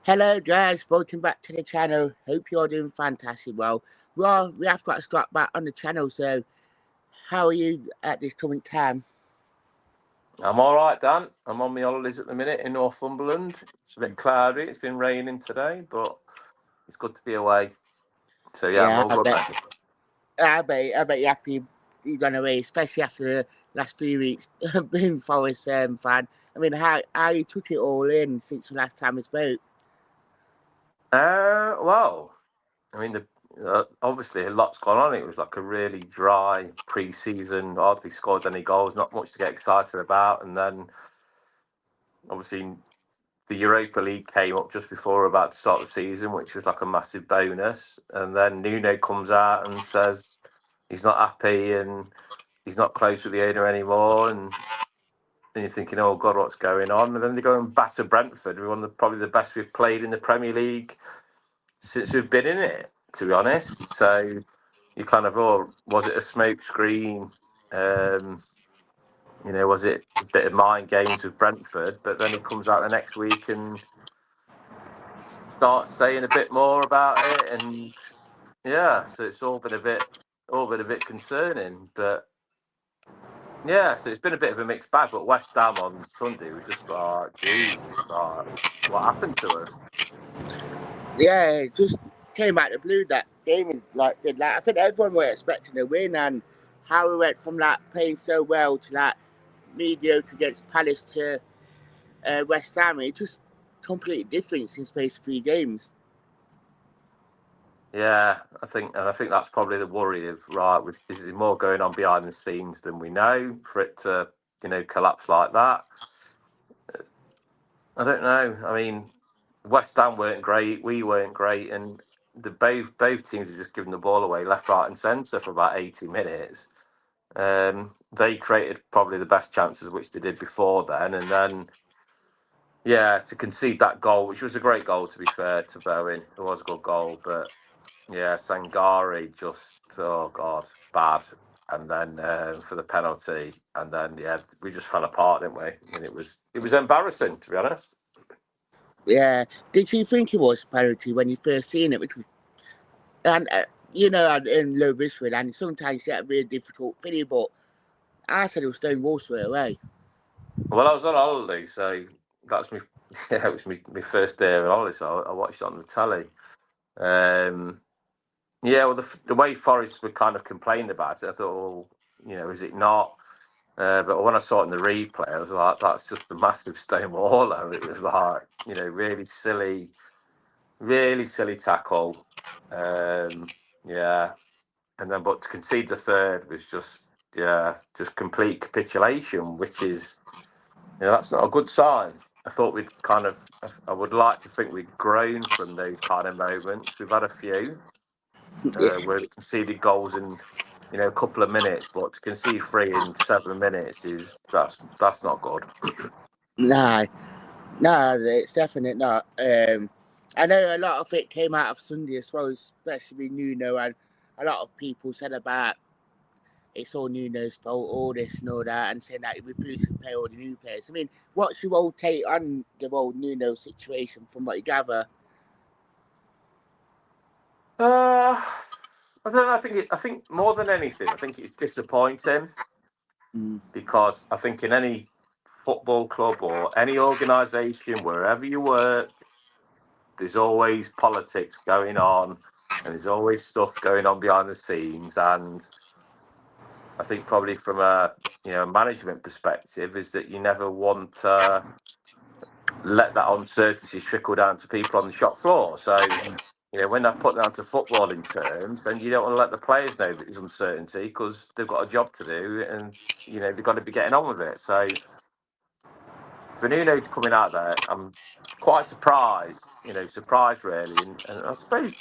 Hello guys, welcome back to the channel. Hope you're doing fantastic. Well, we have got to start back on the channel. So, how are you at this current time? I'm all right, Dan. I'm on my holidays at the minute in Northumberland. It's a bit cloudy. It's been raining today, but it's good to be away. So yeah, I'm Yeah, all good, mate. I bet you're happy you're gone away, especially after the last few weeks being Forest fan. I mean, how you took it all in since the last time we spoke? Well, I mean, obviously a lot's gone on. It was like a really dry pre-season. Hardly scored any goals. Not much to get excited about. And then obviously the Europa League came up just before we're about to start the season, which was like a massive bonus. And then Nuno comes out and says he's not happy and he's not close with the owner anymore. And you're thinking, oh God, what's going on? And then they go and batter Brentford. We're probably the best we've played in the Premier League since we've been in it, to be honest. So you kind of, oh, was it a smoke screen? Was it a bit of mind games with Brentford? But then he comes out the next week and starts saying a bit more about it, and yeah, so it's all been a bit concerning. But yeah, so it's been a bit of a mixed bag. But West Ham on Sunday was just like, geez, like, what happened to us? Yeah, it just came out of the blue that game. I think everyone were expecting a win, and how we went from that playing so well to that mediocre against Palace to West Ham. It just completely different in space of 3 games. Yeah, I think that's probably the worry of right. Is there more going on behind the scenes than we know for it to collapse like that? I don't know. I mean, West Ham weren't great. We weren't great, and the both teams were just giving the ball away left, right, and centre for about 80 minutes. They created probably the best chances which they did before then, and then yeah, to concede that goal, which was a great goal to be fair to Bowen, it was a good goal, but yeah, Sangare just oh God, bad, and then for the penalty, and then yeah, we just fell apart, didn't we? And it was embarrassing to be honest. Yeah, did you think it was penalty when you first seen it? And I'm in low risk with, and sometimes you get a really difficult feeling, but I said it was stone wall straight away. Well, I was on holiday, so that's me. Yeah, it was my first day on holiday, so I watched it on the telly. Um, Yeah, well, the way Forest were kind of complaining about it, I thought, well, is it not? But when I saw it in the replay, I was like, that's just a massive stone wall. And it was like, really silly tackle. Yeah, and then but to concede the third was just complete capitulation, which is, that's not a good sign. I thought I would like to think we'd grown from those kind of moments. We've had a few. Yeah, Where we conceded goals in a couple of minutes, but to concede three in 7 minutes that's not good. nah, nah, it's definitely not. I know a lot of it came out of Sunday as well, especially Nuno, and a lot of people said about it's all Nuno's fault, all this and all that, and saying that he refused to play all the new players. I mean, what's your old take on the old Nuno situation from what you gather? Uh, I don't know. I think more than anything, I think it's disappointing Mm. because I think in any football club or any organisation, wherever you work, there's always politics going on, and there's always stuff going on behind the scenes. And I think probably from a management perspective is that you never want to let that uncertainty trickle down to people on the shop floor. So, when I put that into footballing terms, then you don't want to let the players know that there's uncertainty because they've got a job to do and, they've got to be getting on with it. So, for Nuno coming out there, I'm quite surprised, surprised really. And I suppose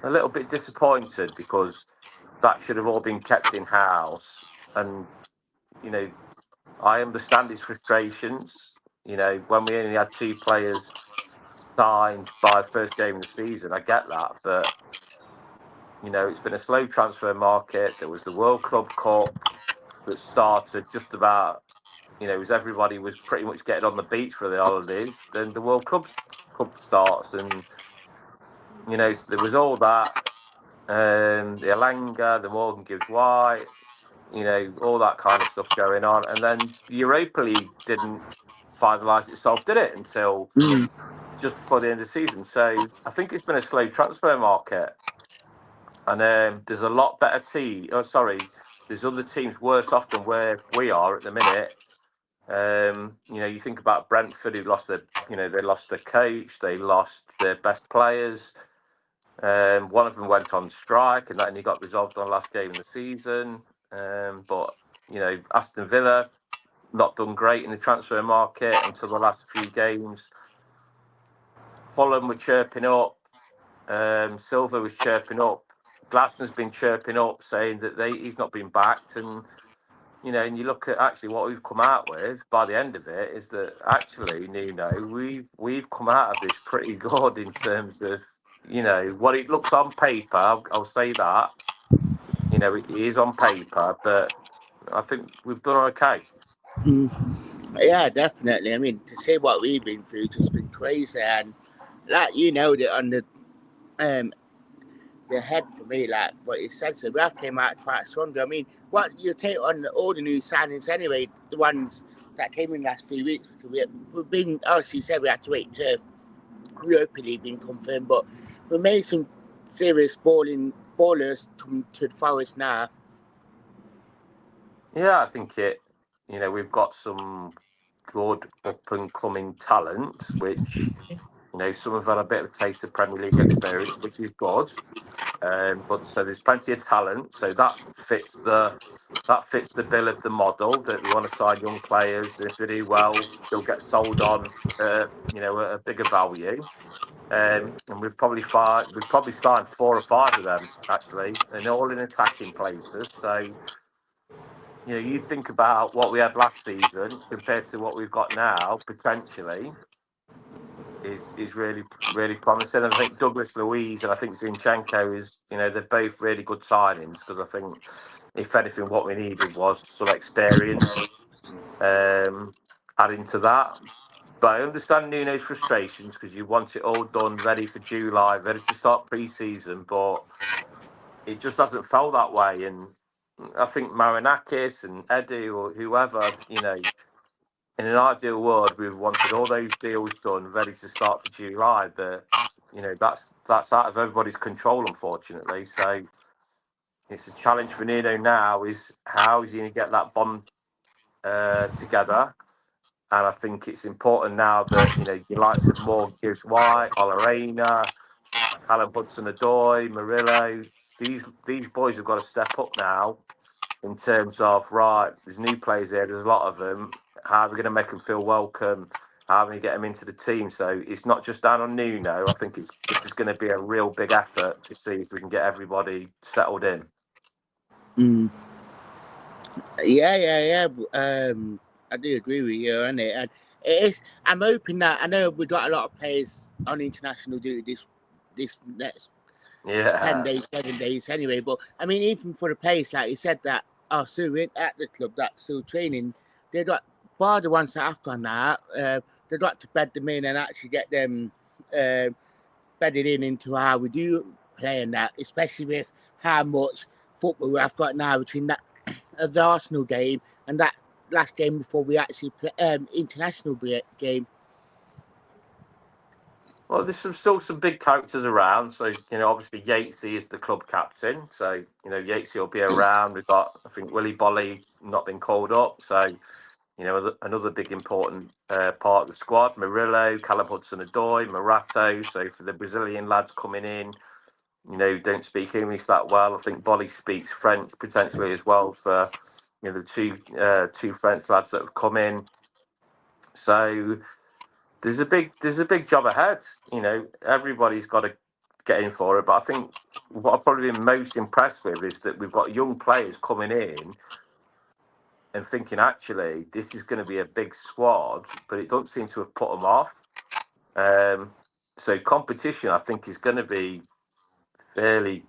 a little bit disappointed because that should have all been kept in house. And, you know, I understand his frustrations. When we only had two players signed by first game of the season, I get that. But, it's been a slow transfer market. There was the World Club Cup that started just about, as everybody was pretty much getting on the beach for the holidays. Then the World Cup cup starts, and so there was all that. The Elanga, the Morgan Gibbs White, all that kind of stuff going on, and then the Europa League didn't finalise itself, did it, until Mm. just before the end of the season. So I think it's been a slow transfer market, and there's a lot better team. Oh, sorry, there's other teams worse off than where we are at the minute. You think about Brentford, who lost they lost their coach, they lost their best players. One of them went on strike, and that only got resolved on the last game of the season. But Aston Villa not done great in the transfer market until the last few games. Fulham were chirping up. Silva was chirping up. Glasner's been chirping up, saying that he's not been backed, and you look at actually what we've come out with by the end of it is that actually, Nuno, we've come out of this pretty good in terms of what it looks on paper. I'll say that it is on paper, but I think we've done okay. Mm. Yeah, definitely. I mean, to say what we've been through just been crazy, and like that on um the head for me, like what you said. So we have came out quite strong. I mean, what you take on all the new signings anyway? The ones that came in last 3 weeks. We've been obviously said we had to wait to Europa League being confirmed, but we made some serious ballers come to the Forest now. Yeah, I think we've got some good up and coming talent, which some have had a bit of a taste of Premier League experience, which is good. But so there's plenty of talent, so that fits the bill of the model that we want to sign young players. If they do well, they'll get sold on, a bigger value. And we've probably signed 4 or 5 of them actually, and all in attacking places. So you think about what we had last season compared to what we've got now, potentially is really really promising. And I think Douglas Luiz and I think Zinchenko they're both really good signings, because I think if anything what we needed was some experience adding to that. But I understand Nuno's frustrations because you want it all done ready for July, ready to start pre-season, but it just hasn't felt that way. And I think Marinakis and Edu or whoever, in an ideal world, we wanted all those deals done, ready to start for July. But that's out of everybody's control, unfortunately. So it's a challenge for Nuno now: is how is he going to get that bond together? And I think it's important now that your likes of Morgan Gibbs White, Olarena, Callum Hudson-Odoi, Murillo, these boys have got to step up now in terms of, right, there's new players here, there's a lot of them. How are we going to make them feel welcome? How are we going to get them into the team? So it's not just down on Nuno. I think this is going to be a real big effort to see if we can get everybody settled in. Mm. Yeah. I do agree with you on it, and it is. I'm hoping that I know we've got a lot of players on international duty this next ten Yeah. days, 7 days anyway. But I mean, even for the players, like you said, that are still at the club, that still training, they got bar the ones that have gone now. They'd like to bed them in and actually get them uh, bedded into how we do play in that, especially with how much football we have got now between that the Arsenal game and that last game before we actually play international game. Well, there's still some big characters around. So, obviously Yatesy is the club captain. So, Yatesy will be around. We've got, I think, Willy Bolly not been called up. So, another big important part of the squad. Murillo, Callum Hudson-Odoi, Morato. So for the Brazilian lads coming in, don't speak English that well. I think Bolly speaks French potentially as well for, the two French lads that have come in. So there's a big job ahead. Everybody's got to get in for it. But I think what I've probably been most impressed with is that we've got young players coming in and thinking, actually, this is going to be a big squad, but it doesn't seem to have put them off. So competition, I think, is going to be fairly,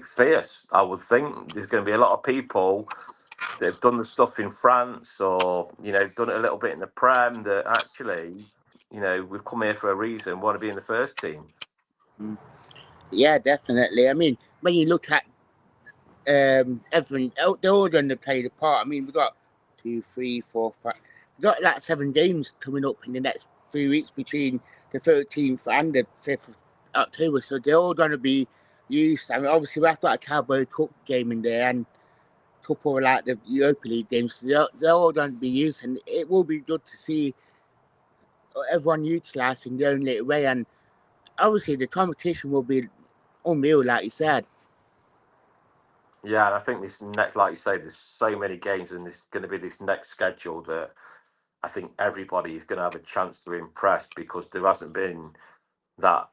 fierce. I would think there's going to be a lot of people that have done the stuff in France or, done it a little bit in the Prem that actually, we've come here for a reason. Want to be in the first team. Yeah, definitely. I mean, when you look at everyone, they're all going to play the part. I mean, we've got 2, 3, 4, 5. We've got like 7 games coming up in the next 3 weeks between the 13th and the 5th of October. So they're all going to be used. I mean, obviously, we've got a Carabao Cup game in there and a couple of like the Europa League games. So they're all going to be used, and it will be good to see everyone utilising their own little way. And obviously, the competition will be unreal, like you said. Yeah, and I think this next, like you say, there's so many games, and there's going to be this next schedule that I think everybody is going to have a chance to impress because there hasn't been that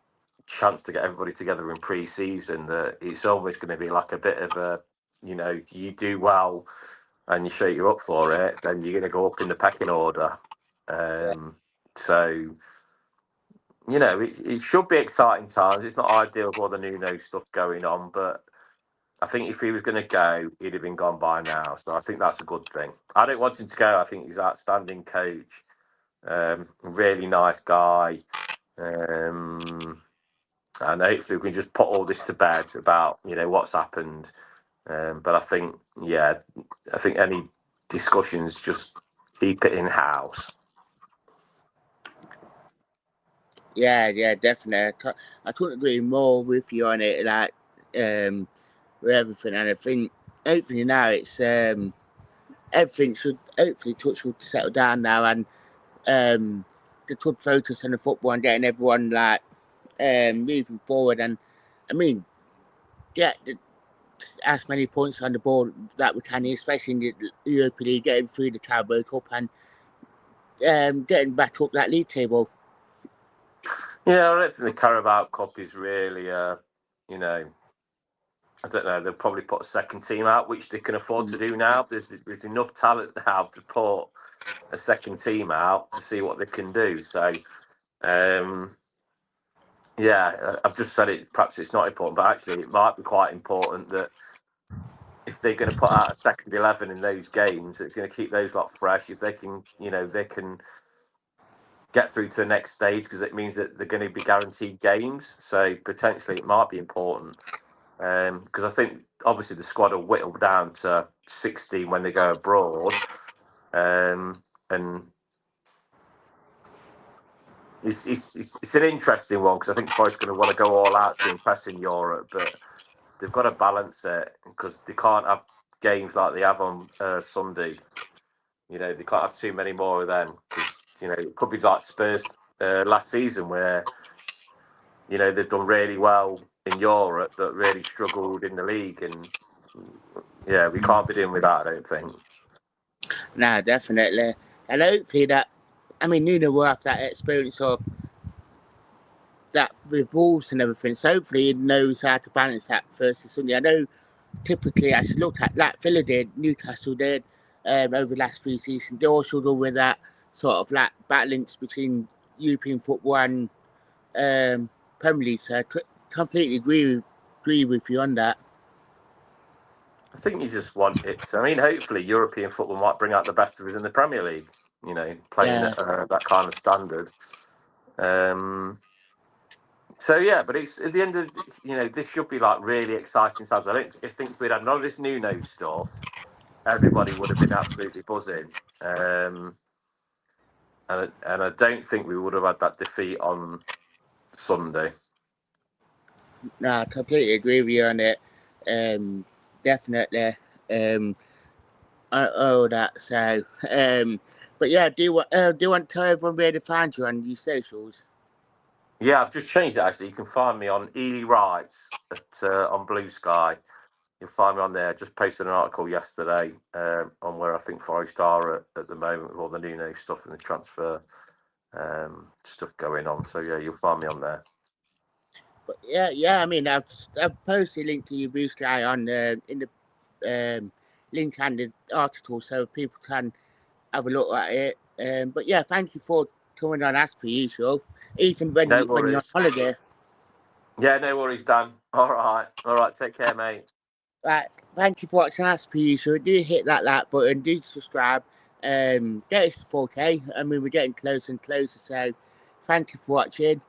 chance to get everybody together in pre-season. That it's almost going to be like a bit of a, you do well and you show you're up for it, then you're going to go up in the pecking order. Yeah. So it should be exciting times. It's not ideal with all the Nuno stuff going on, but I think if he was going to go, he'd have been gone by now. So I think that's a good thing. I don't want him to go. I think he's an outstanding coach, really nice guy. And hopefully we can just put all this to bed about, what's happened. But I think, I think any discussions, just keep it in-house. Yeah, definitely. I couldn't agree more with you on it. Like, with everything, and I think hopefully now it's everything should hopefully touch wood settle down now, and they could focus on the football and getting everyone like moving forward. And I mean, get as many points on the board that we can, especially in the Europa League, getting through the Carabao Cup and getting back up that league table. Yeah, I don't think the Carabao Cup is really, I don't know. They'll probably put a second team out, which they can afford to do now. There's enough talent now to put a second team out to see what they can do. So, I've just said it. Perhaps it's not important, but actually, it might be quite important that if they're going to put out a second 11 in those games, it's going to keep those lot fresh. If they can, they can get through to the next stage because it means that they're going to be guaranteed games. So potentially, it might be important. Because I think obviously the squad will whittle down to 16 when they go abroad, and it's an interesting one because I think Forest are going to want to go all out to impress in Europe, but they've got to balance it because they can't have games like they have on Sunday. They can't have too many more of them because it could be like Spurs last season where they've done really well in Europe but really struggled in the league and. Yeah, we can't be doing with that, I don't think. Nah, definitely. And hopefully that, I mean, Nuno will have that experience of that with Wolves and everything. So hopefully he knows how to balance that first and Sunday. I know typically, as you look at like Villa did, Newcastle did over the last 3 seasons, they all struggle with that sort of like balance between European football and Premier League. So I completely agree with you on that. I think you just want it. I mean, hopefully, European football might bring out the best of us in the Premier League. Playing Yeah. at that kind of standard. Um, so yeah, but it's at the end of this should be like really exciting times. I think if we'd had none of this Nuno stuff, everybody would have been absolutely buzzing. And I don't think we would have had that defeat on Sunday. No, I completely agree with you on it. Definitely. Um, all that. So, but yeah, do you want to tell everyone where to find you on your socials? Yeah, I've just changed it actually. You can find me on Ely Wrights on Blue Sky. You'll find me on there. Just posted an article yesterday on where I think Forest are at the moment with all the Nuno stuff and the transfer stuff going on. So yeah, you'll find me on there. But yeah. I mean, I've posted a link to your Blue Sky on in the link and the article, so people can have a look at it. But yeah, thank you for coming on as per usual, even No when you're on worries. holiday. Yeah, no worries, Dan. All right. Take care, mate. Right, thank you for watching as per usual. Do hit that like button, do subscribe, get us to 4K. I mean, we're getting closer and closer, so Thank you for watching.